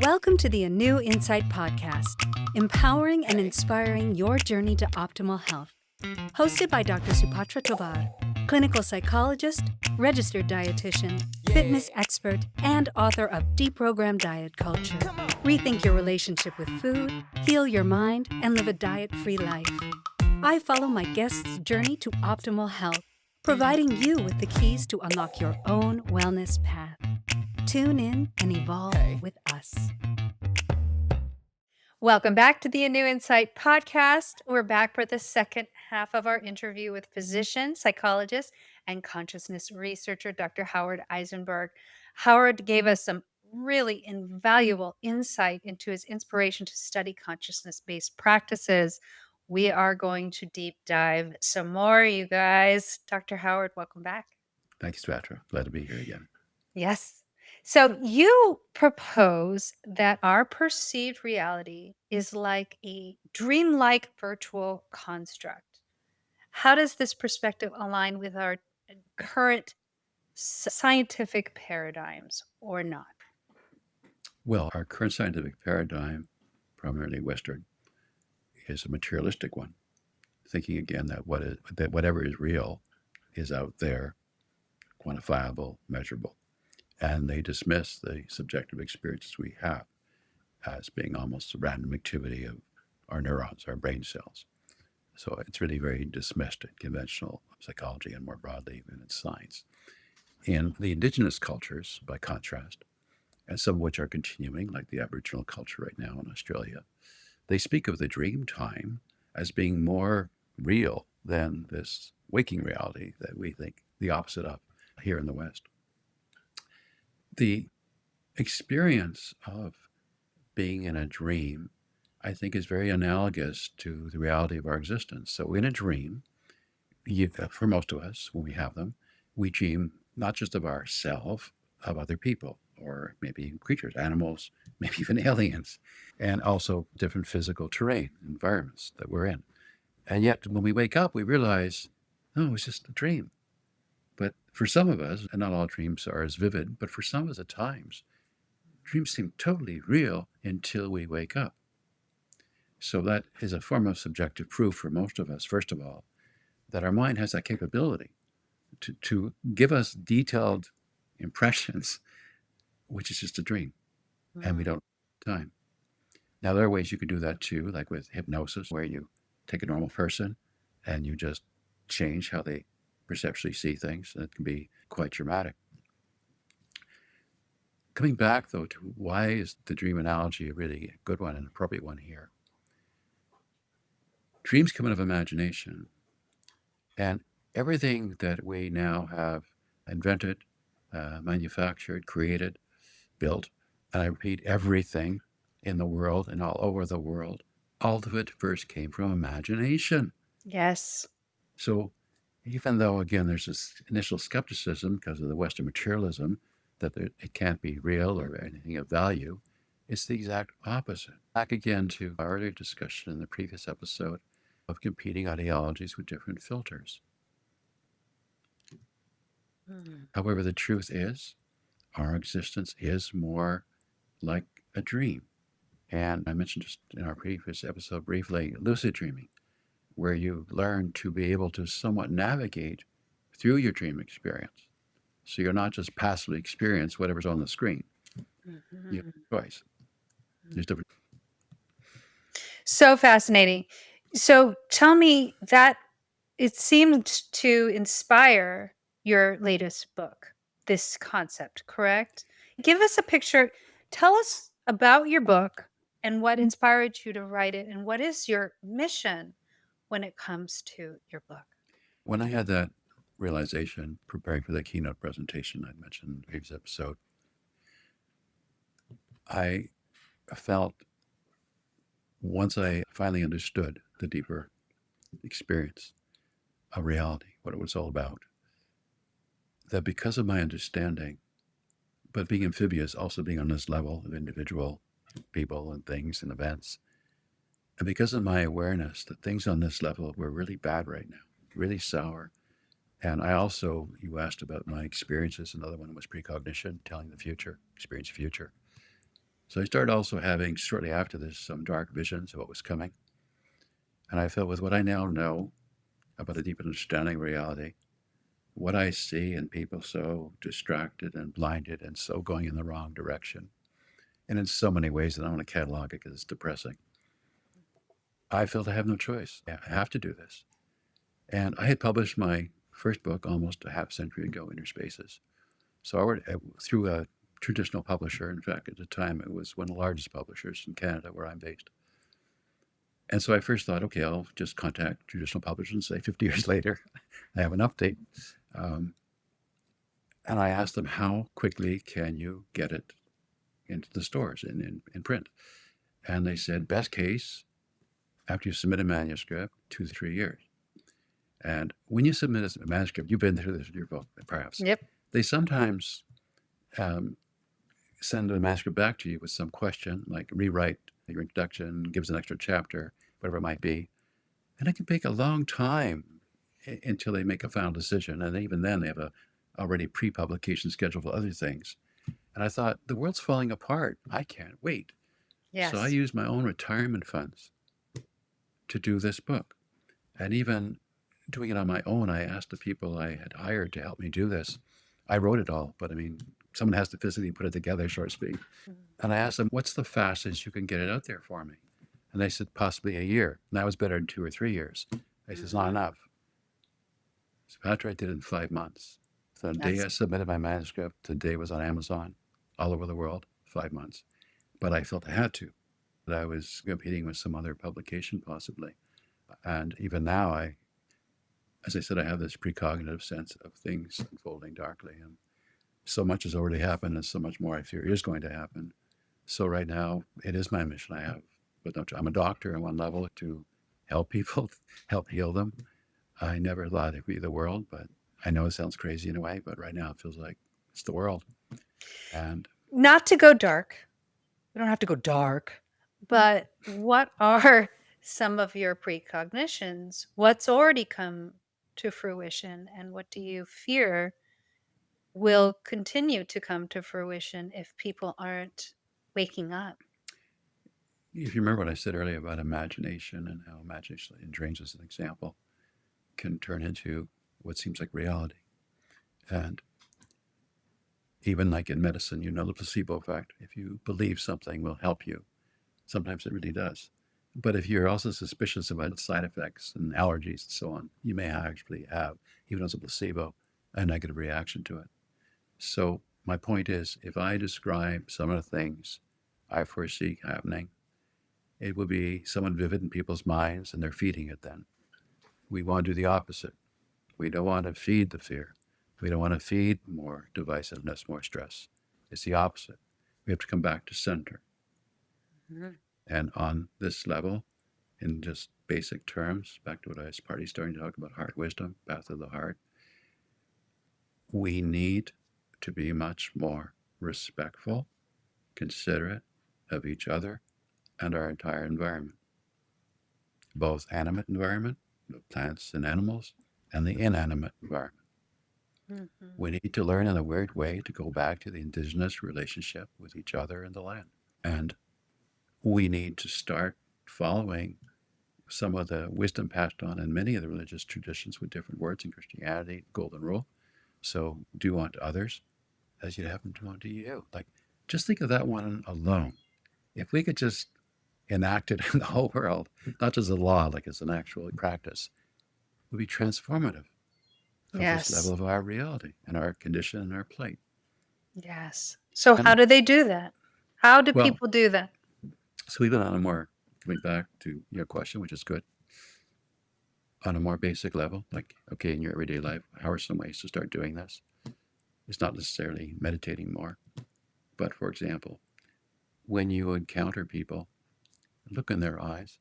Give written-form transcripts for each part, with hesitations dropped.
Welcome to the ANEW Insight Podcast, empowering and inspiring your journey to optimal health. Hosted by Dr. Supatra Tovar, clinical psychologist, registered dietitian, fitness expert, and author of Deprogram Diet Culture. Rethink your relationship with food, heal your mind, and live a diet-free life. I follow my guests' journey to optimal health, providing you with the keys to unlock your own wellness path. Tune in and evolve with us. Welcome back to the ANEW Insight Podcast. We're back for the second half of our interview with physician, psychologist, and consciousness researcher, Dr. Howard Eisenberg. Howard gave us some really invaluable insight into his inspiration to study consciousness-based practices. We are going to deep dive some more, you guys. Dr. Howard, welcome back. Thank you, Supatra. Glad to be here again. Yes. So you propose that our perceived reality is like a dreamlike virtual construct. How does this perspective align with our current scientific paradigms or not? Well, our current scientific paradigm, primarily Western, is a materialistic one, thinking again that whatever is real is out there, quantifiable, measurable. And they dismiss the subjective experiences we have as being almost a random activity of our neurons, our brain cells. So it's really very dismissed in conventional psychology and more broadly even in science. In the Indigenous cultures, by contrast, and some of which are continuing, like the Aboriginal culture right now in Australia, they speak of the dreamtime as being more real than this waking reality that we think the opposite of here in the West. The experience of being in a dream, I think, is very analogous to the reality of our existence. So in a dream, for most of us, when we have them, we dream not just of ourselves, of other people, or maybe creatures, animals, maybe even aliens, and also different physical terrain, environments that we're in. And yet, when we wake up, we realize, no, it's just a dream. But for some of us, and not all dreams are as vivid, but for some of us at times, dreams seem totally real until we wake up. So that is a form of subjective proof for most of us, first of all, that our mind has that capability to give us detailed impressions, which is just a dream, and we don't have time. Now, there are ways you can do that too, like with hypnosis, where you take a normal person and you just change how they perceptually see things. That can be quite dramatic. Coming back, though, to why is the dream analogy a really good one and appropriate one here? Dreams come out of imagination, and everything that we now have invented, manufactured, created, built, and I repeat, everything in the world and all over the world, all of it first came from imagination. Yes. So even though, again, there's this initial skepticism because of the Western materialism that it can't be real or anything of value, it's the exact opposite. Back again to our earlier discussion in the previous episode of competing ideologies with different filters. However, the truth is, our existence is more like a dream. And I mentioned just in our previous episode briefly, lucid dreaming, where you learn to be able to somewhat navigate through your dream experience. So you're not just passively experience whatever's on the screen. You have a choice. There's different. So fascinating. So tell me that it seemed to inspire your latest book, this concept, correct? Give us a picture. Tell us about your book and what inspired you to write it, and what is your mission when it comes to your book? When I had that realization preparing for the keynote presentation I mentioned in the previous episode, I felt once I finally understood the deeper experience of reality, what it was all about, that because of my understanding, but being amphibious, also being on this level of individual people and things and events, and because of my awareness that things on this level were really bad right now, really sour. And I also, you asked about my experiences. Another one was precognition, telling the future, experience future. So I started also having, shortly after this, some dark visions of what was coming. And I felt with what I now know about a deep understanding of reality, what I see in people so distracted and blinded and so going in the wrong direction, and in so many ways that I don't want to catalog it because it's depressing, I felt I have no choice. I have to do this. And I had published my first book almost a half century ago, Inner Spaces. So I went through a traditional publisher. In fact, at the time, it was one of the largest publishers in Canada, where I'm based. And so I first thought, okay, I'll just contact traditional publishers and say 50 years later, I have an update. And I asked them, how quickly can you get it into the stores in print? And they said, best case, after you submit a manuscript, 2 to 3 years. And when you submit a manuscript, you've been through this with your book, perhaps. Yep. They sometimes send a manuscript back to you with some question, like rewrite your introduction, give us an extra chapter, whatever it might be. And it can take a long time until they make a final decision. And even then, they have a already pre-publication schedule for other things. And I thought, the world's falling apart. I can't wait. Yes. So I used my own retirement funds to do this book. And even doing it on my own, I asked the people I had hired to help me do this. I wrote it all, but I mean, someone has to physically put it together, so to speak. And I asked them, what's the fastest you can get it out there for me? And they said, possibly a year. And that was better than 2 or 3 years. I said, it's not enough. Supatra, I did it in 5 months. So the day I submitted my manuscript, the day it was on Amazon, all over the world, 5 months. But I felt I had to. That I was competing with some other publication, possibly. And even now, as I said, I have this precognitive sense of things unfolding darkly. And so much has already happened, and so much more I fear is going to happen. So right now, it is my mission. I'm a doctor on one level to help people, help heal them. I never thought it'd be the world, but I know it sounds crazy in a way, but right now it feels like it's the world. And not to go dark. We don't have to go dark. But what are some of your precognitions? What's already come to fruition, and what do you fear will continue to come to fruition if people aren't waking up? if you remember what I said earlier about imagination and how imagination, in dreams as an example, can turn into what seems like reality. And even like in medicine, the placebo effect. If you believe something will help you, sometimes it really does. But if you're also suspicious about side effects and allergies and so on, you may actually have, even as a placebo, a negative reaction to it. So my point is, if I describe some of the things I foresee happening, it will be somewhat vivid in people's minds, and they're feeding it then. We want to do the opposite. We don't want to feed the fear. We don't want to feed more divisiveness, more stress. It's the opposite. We have to come back to center. Mm-hmm. And on this level, in just basic terms, back to what I was starting to talk about, heart wisdom, path of the heart, we need to be much more respectful, considerate of each other and our entire environment, both animate environment, the plants and animals, and the inanimate environment. Mm-hmm. We need to learn in a weird way to go back to the indigenous relationship with each other and the land. And we need to start following some of the wisdom passed on in many of the religious traditions with different words in Christianity, golden rule. So do unto others as you'd have them do unto you. Like, just think of that one alone. If we could just enact it in the whole world, not just a law, like it's an actual practice, it would be transformative of this level of our reality and our condition and our plight. Yes. So how do they do that? How do people do that? So even on a more, coming back to your question, which is good, on a more basic level, like, okay, in your everyday life, how are some ways to start doing this? It's not necessarily meditating more, but for example, when you encounter people, look in their eyes,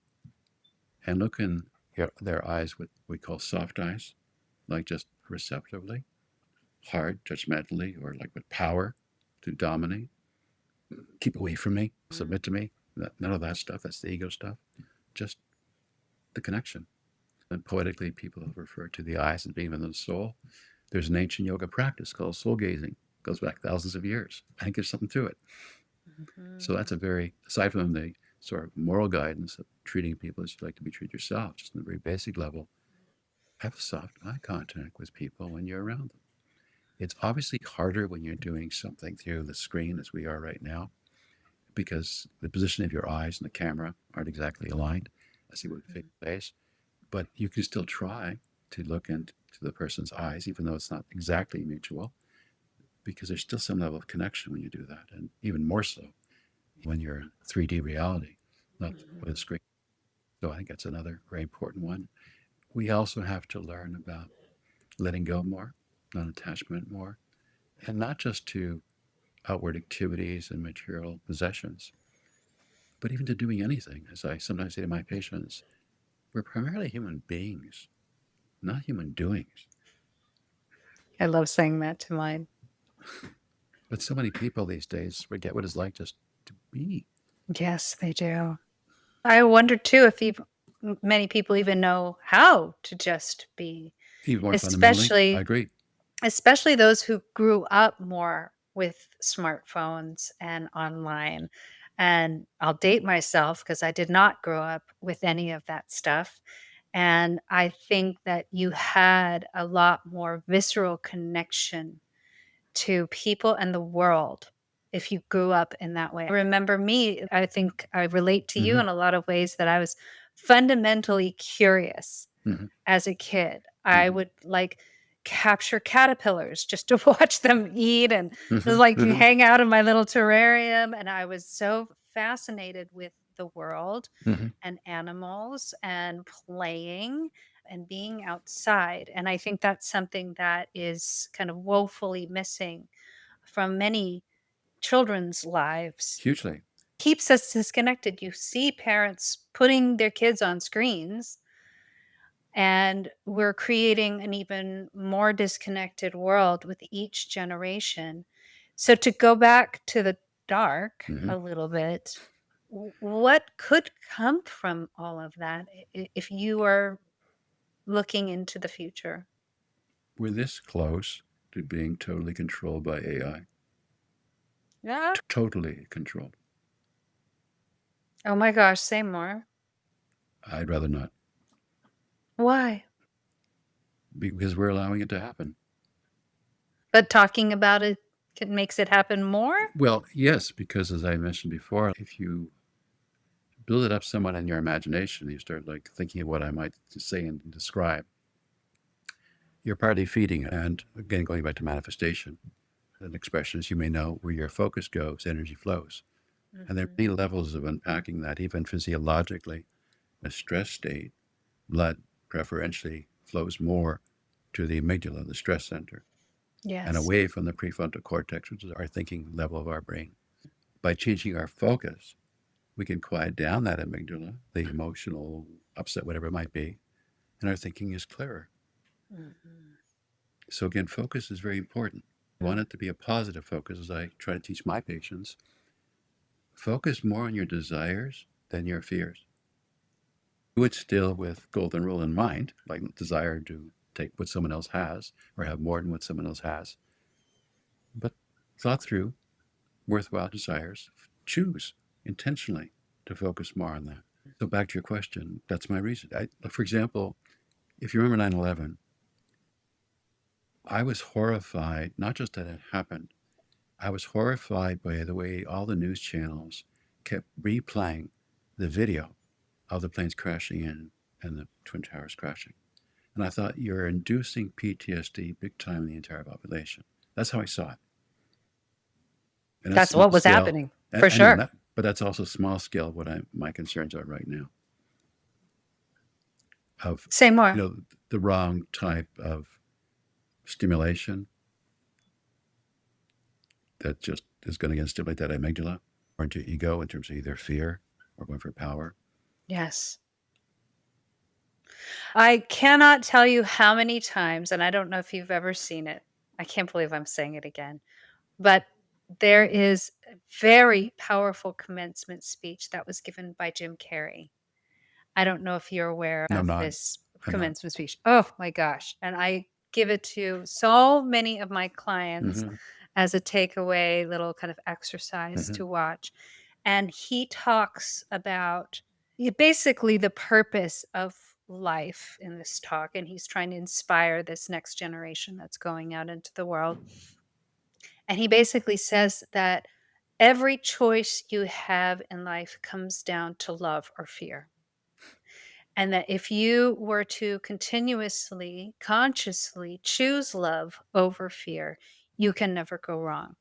and look in their eyes what we call soft eyes, like just receptively, hard, judgmentally, or like with power to dominate. Keep away from me, submit to me. None of that stuff, that's the ego stuff. Just the connection. And poetically, people have referred to the eyes as being within the soul. There's an ancient yoga practice called soul gazing. It goes back thousands of years. I think there's something to it. So that's a very, aside from the sort of moral guidance of treating people as you'd like to be treated yourself, just on a very basic level, have soft eye contact with people when you're around them. It's obviously harder when you're doing something through the screen as we are right now, because the position of your eyes and the camera aren't exactly aligned as you would face to face. But you can still try to look into the person's eyes, even though it's not exactly mutual, because there's still some level of connection when you do that, and even more so when you're 3D reality, not with a screen. So I think that's another very important one. We also have to learn about letting go more, non-attachment more, and not just to outward activities and material possessions, but even to doing anything. As I sometimes say to my patients, we're primarily human beings, not human doings. I love saying that to mine. But so many people these days forget what it's like just to be. Yes, they do. I wonder too if many people even know how to just be, Even more fundamentally, I especially agree. especially those who grew up more with smartphones and online. And I'll date myself because I did not grow up with any of that stuff. And I think that you had a lot more visceral connection to people and the world if you grew up in that way. Remember me, I think I relate to you Mhm. in a lot of ways that I was fundamentally curious Mhm. as a kid. I would like capture caterpillars just to watch them eat and just Mhm. like Mhm. hang out in my little terrarium. And I was so fascinated with the world Mhm. and animals and playing and being outside. And I think that's something that is kind of woefully missing from many children's lives. Hugely. Keeps us disconnected. You see parents putting their kids on screens, and we're creating an even more disconnected world with each generation. So, to go back to the dark Mhm. a little bit, what could come from all of that if you are looking into the future? We're this close to being totally controlled by AI. Yeah. Totally controlled. Oh my gosh, say more. I'd rather not, Why? because we're allowing it to happen. But talking about it makes it happen more? Well, yes, because as I mentioned before, if you build it up somewhat in your imagination, you start like thinking of what I might say and describe, you're partly feeding it. And again, going back to manifestation, an expression, as you may know, where your focus goes, energy flows. And there are many levels of unpacking that, even physiologically. In a stress state, blood preferentially flows more to the amygdala, the stress center, and Yes. away from the prefrontal cortex, which is our thinking level of our brain. By changing our focus, we can quiet down that amygdala, the emotional upset, whatever it might be, and our thinking is clearer. So again, focus is very important. I want it to be a positive focus, as I try to teach my patients. Focus more on your desires than your fears. Do it still with golden rule in mind, like desire to take what someone else has or have more than what someone else has. But thought through worthwhile desires, choose intentionally to focus more on that. So back to your question, that's my reason. For example, if you remember 9/11, I was horrified, not just that it happened, I was horrified by the way all the news channels kept replaying the video of the planes crashing in and the Twin Towers crashing. And I thought, you're inducing PTSD big time in the entire population. That's how I saw it. And that's That's what small was scale. happening, And, for and even sure. that, but that's also small scale what my concerns are right now. Of Say more. the wrong type of stimulation that just is going to stimulate that amygdala or into ego in terms of either fear or going for power. Yes. I cannot tell you how many times, and I don't know if you've ever seen it. I can't believe I'm saying it again. But there is a very powerful commencement speech that was given by Jim Carrey. I don't know if you're aware No, I'm of not. this I'm not. commencement speech. Oh my gosh. And I give it to so many of my clients. Mhm. as a takeaway little kind of exercise Mhm. to watch. And he talks about basically the purpose of life in this talk. And he's trying to inspire this next generation that's going out into the world. And he basically says that every choice you have in life comes down to love or fear. And that if you were to continuously, consciously choose love over fear, you can never go wrong.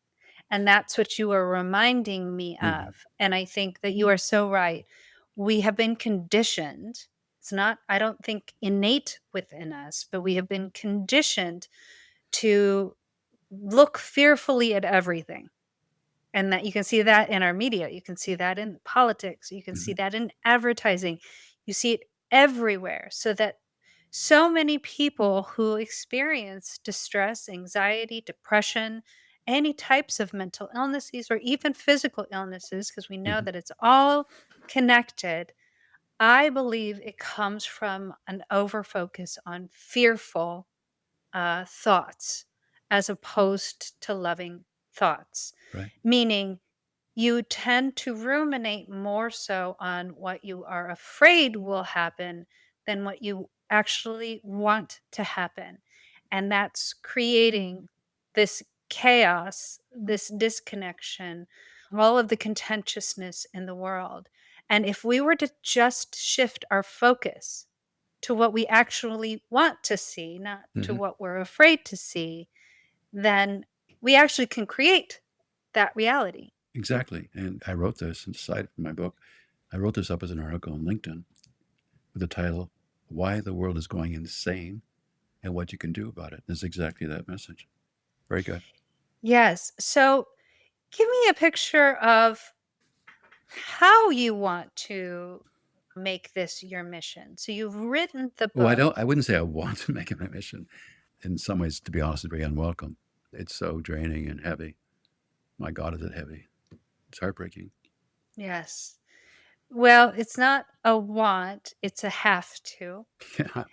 And that's what you are reminding me Mhm. of. And I think that you are so right. We have been conditioned. It's not, I don't think, innate within us, but we have been conditioned to look fearfully at everything. And that you can see that in our media, you can see that in politics, you can see Mhm. that in advertising, you see it everywhere. So that so many people who experience distress, anxiety, depression, any types of mental illnesses, or even physical illnesses, because we know Mhm. that it's all connected, I believe it comes from an overfocus on fearful thoughts as opposed to loving thoughts. Right. Meaning, you tend to ruminate more so on what you are afraid will happen than what you actually want to happen. And that's creating this chaos, this disconnection, all of the contentiousness in the world. And if we were to just shift our focus to what we actually want to see, not to Mhm. what we're afraid to see, then we actually can create that reality. Exactly. And I wrote this inside of my book. I wrote this up as an article on LinkedIn with the title, Why the World is Going Insane and What You Can Do About It. It's exactly that message. Very good. Yes. So give me a picture of how you want to make this your mission. So you've written the Well, book. I wouldn't say I want to make it my mission. In some ways, to be honest, it's very unwelcome. It's so draining and heavy. My God, is it heavy? It's heartbreaking. Yes. Well, it's not a want, it's a have to. Yeah.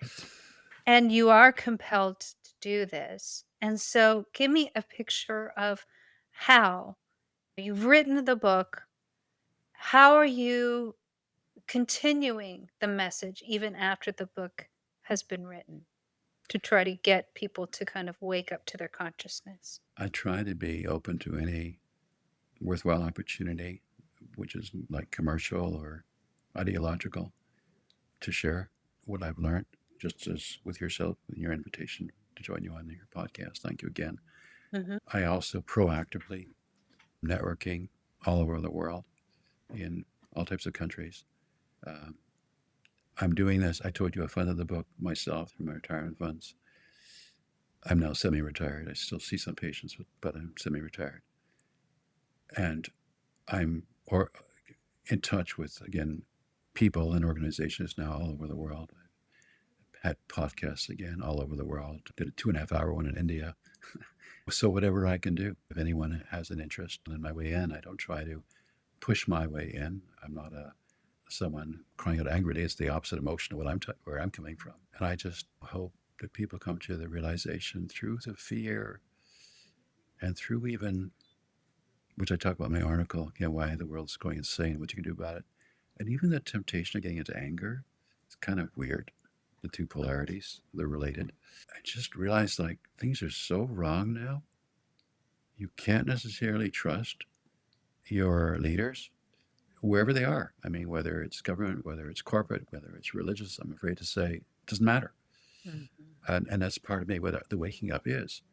And you are compelled to do this. And so give me a picture of how you've written the book. How are you continuing the message even after the book has been written to try to get people to kind of wake up to their consciousness? I try to be open to any worthwhile opportunity, which is like commercial or ideological, to share what I've learned, just as with yourself and your invitation to join you on your podcast. Thank you again. Mhm. I also proactively networking all over the world in all types of countries. Um, I'm doing this. I told you I funded the book myself through my retirement funds. I'm now semi-retired. I still see some patients, but I'm semi-retired, and I'm in touch with again people and organizations now all over the world. I've had podcasts again all over the world. Did a 2.5 hour one in India. So whatever I can do, if anyone has an interest in my way in, I don't try to push my way in. I'm not someone crying out angrily. It's the opposite emotion of where I'm coming from. And I just hope that people come to the realization through the fear and through even, which I talk about in my article, why the world's going insane, what you can do about it. And even the temptation of getting into anger, it's kind of weird. The two polarities, they're related. I just realized like things are so wrong now. You can't necessarily trust your leaders, wherever they are. I mean, whether it's government, whether it's corporate, whether it's religious, I'm afraid to say, it doesn't matter. Mhm. And that's part of me what the waking up is.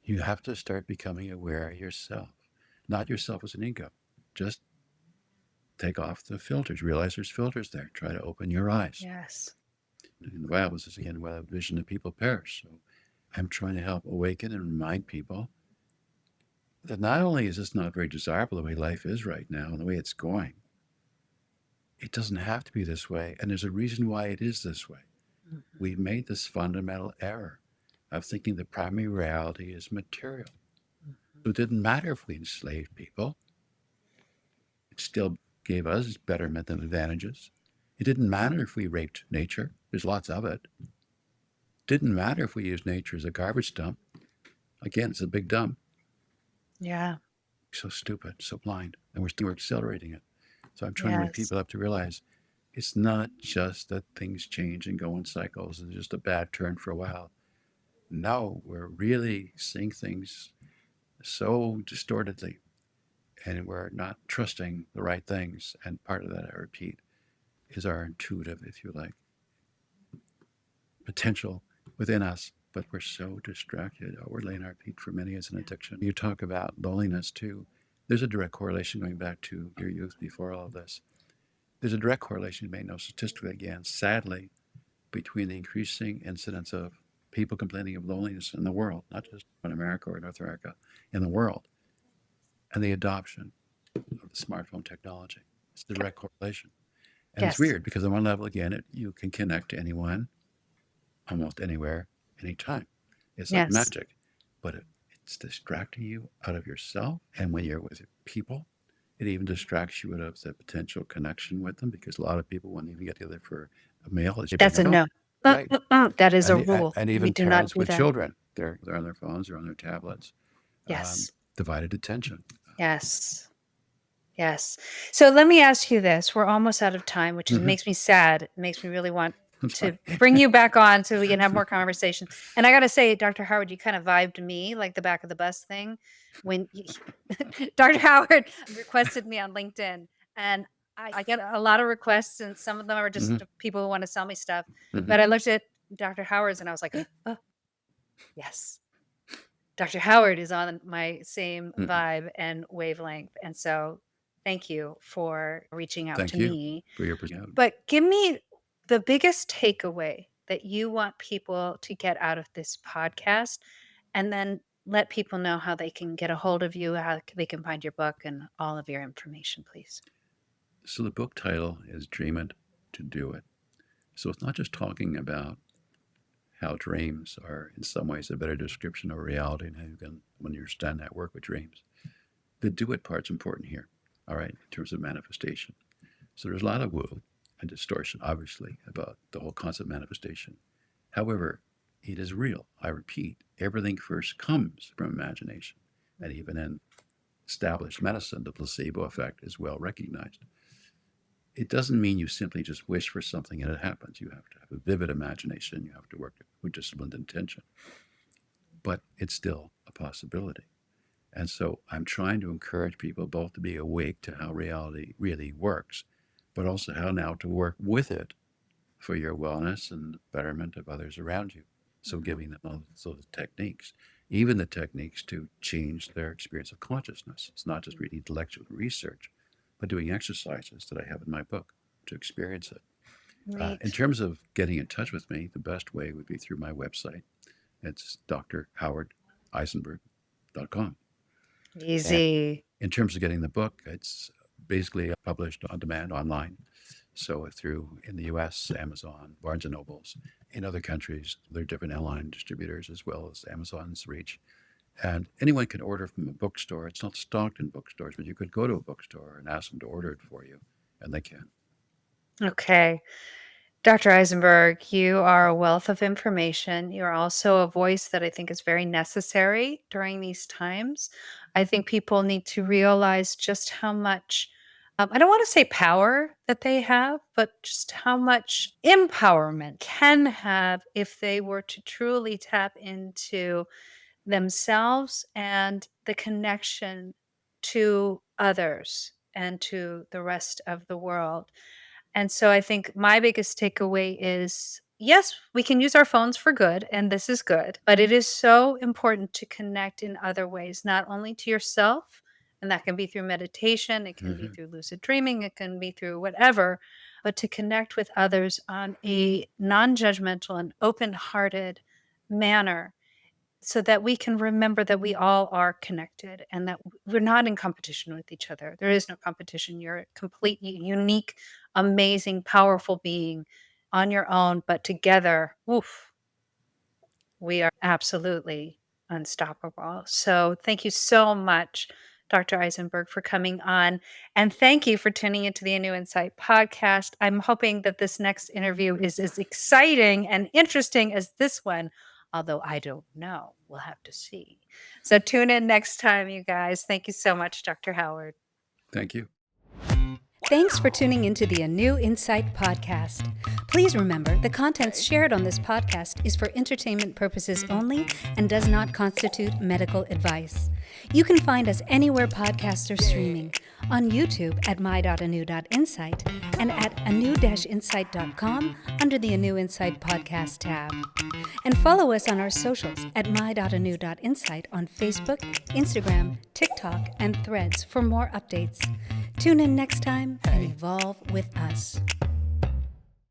You have to start becoming aware of yourself, not yourself as an ego. Just take off the filters. Realize there's filters there. Try to open your eyes. Yes. In the Bible, it says again, without vision, the people perish. So I'm trying to help awaken and remind people that not only is this not very desirable the way life is right now and the way it's going, it doesn't have to be this way. And there's a reason why it is this way. Mhm. We've made this fundamental error of thinking the primary reality is material. So it didn't matter if we enslaved people. It still gave us betterment and advantages. It didn't matter if we raped nature. There's lots of it. It didn't matter if we used nature as a garbage dump. Again, it's a big dump. Yeah. So stupid, so blind. And we're accelerating it. So I'm trying to wake Yes. people up to realize it's not just that things change and go in cycles. It's just a bad turn for a while. No, we're really seeing things so distortedly, and we're not trusting the right things. And part of that, I repeat, is our intuitive, if you like, potential within us. But we're so distracted. Outwardly in our peak for many is an addiction. You talk about loneliness too. There's a direct correlation going back to your youth before all of this. There's a direct correlation made no statistically again, sadly, between the increasing incidence of people complaining of loneliness in the world, not just in America or North America, in the world, and the adoption of the smartphone technology. It's a direct correlation. And it's Yes. weird because on one level, again, you can connect to anyone, almost anywhere, anytime. It's like Yes. magic, but it's distracting you out of yourself. And when you're with people, it even distracts you out of the potential connection with them, because a lot of people won't even get together for a meal. That's a no. Right. That is a And, rule. and We even do not parents do with that. children, they're on their phones, they're on their tablets. Yes. Divided attention. Yes. Yes. So let me ask you this. We're almost out of time, which makes me sad. It makes me really want to bring you back on so we can have more conversation. And I got to say, Dr. Howard, you kind of vibed me like the back of the bus thing when Dr. Howard requested me on LinkedIn. And I get a lot of requests, and some of them are just people who want to sell me stuff. But I looked at Dr. Howard's and I was like, oh, yes. Dr. Howard is on my same vibe and wavelength. And so thank you for reaching out to me. For your perspective. But give me the biggest takeaway that you want people to get out of this podcast, and then let people know how they can get a hold of you, how they can find your book and all of your information, please. So the book title is Dream It to Do It. So it's not just talking about how dreams are in some ways a better description of reality and how you can, when you understand that, work with dreams. The do it part's important here, all right, in terms of manifestation. So there's a lot of woo and distortion, obviously, about the whole concept of manifestation. However, it is real. I repeat, everything first comes from imagination. And even in established medicine, the placebo effect is well recognized. It doesn't mean you simply just wish for something and it happens. You have to have a vivid imagination. You have to work with disciplined intention. But it's still a possibility. And so I'm trying to encourage people both to be awake to how reality really works, but also how now to work with it for your wellness and betterment of others around you. So giving them all those techniques, even the techniques to change their experience of consciousness. It's not just reading intellectual research, but doing exercises that I have in my book to experience it. In terms of getting in touch with me, the best way would be through my website. It's drhowardeisenberg.com. Easy. In terms of getting the book, it's basically published on demand online. So through, in the US, Amazon, Barnes & Nobles. In other countries, there are different online distributors as well as Amazon's reach. And anyone can order from a bookstore. It's not stocked in bookstores, but you could go to a bookstore and ask them to order it for you, and they can. Okay. Dr. Eisenberg, you are a wealth of information. You're also a voice that I think is very necessary during these times. I think people need to realize just how much, I don't want to say power that they have, but just how much empowerment can have if they were to truly tap into themselves and the connection to others and to the rest of the world. And so I think my biggest takeaway is yes, we can use our phones for good, and this is good, but it is so important to connect in other ways, not only to yourself, and that can be through meditation, it can be through lucid dreaming, it can be through whatever, but to connect with others on a non judgmental and open hearted manner so that we can remember that we all are connected and that we're not in competition with each other. There is no competition. You're a completely unique, amazing, powerful being on your own, but together, woof, we are absolutely unstoppable. So thank you so much, Dr. Eisenberg, for coming on. And thank you for tuning into the ANEW Insight Podcast. I'm hoping that this next interview is as exciting and interesting as this one, although I don't know. We'll have to see. So tune in next time, you guys. Thank you so much, Dr. Howard. Thank you. Thanks for tuning into the ANEW Insight Podcast. Please remember, the contents shared on this podcast is for entertainment purposes only and does not constitute medical advice. You can find us anywhere podcasts are streaming, on YouTube at my.anew.insight and at anew-insight.com under the ANEW Insight Podcast tab. And follow us on our socials at my.anew.insight on Facebook, Instagram, TikTok, and Threads for more updates. Tune in next time and evolve with us.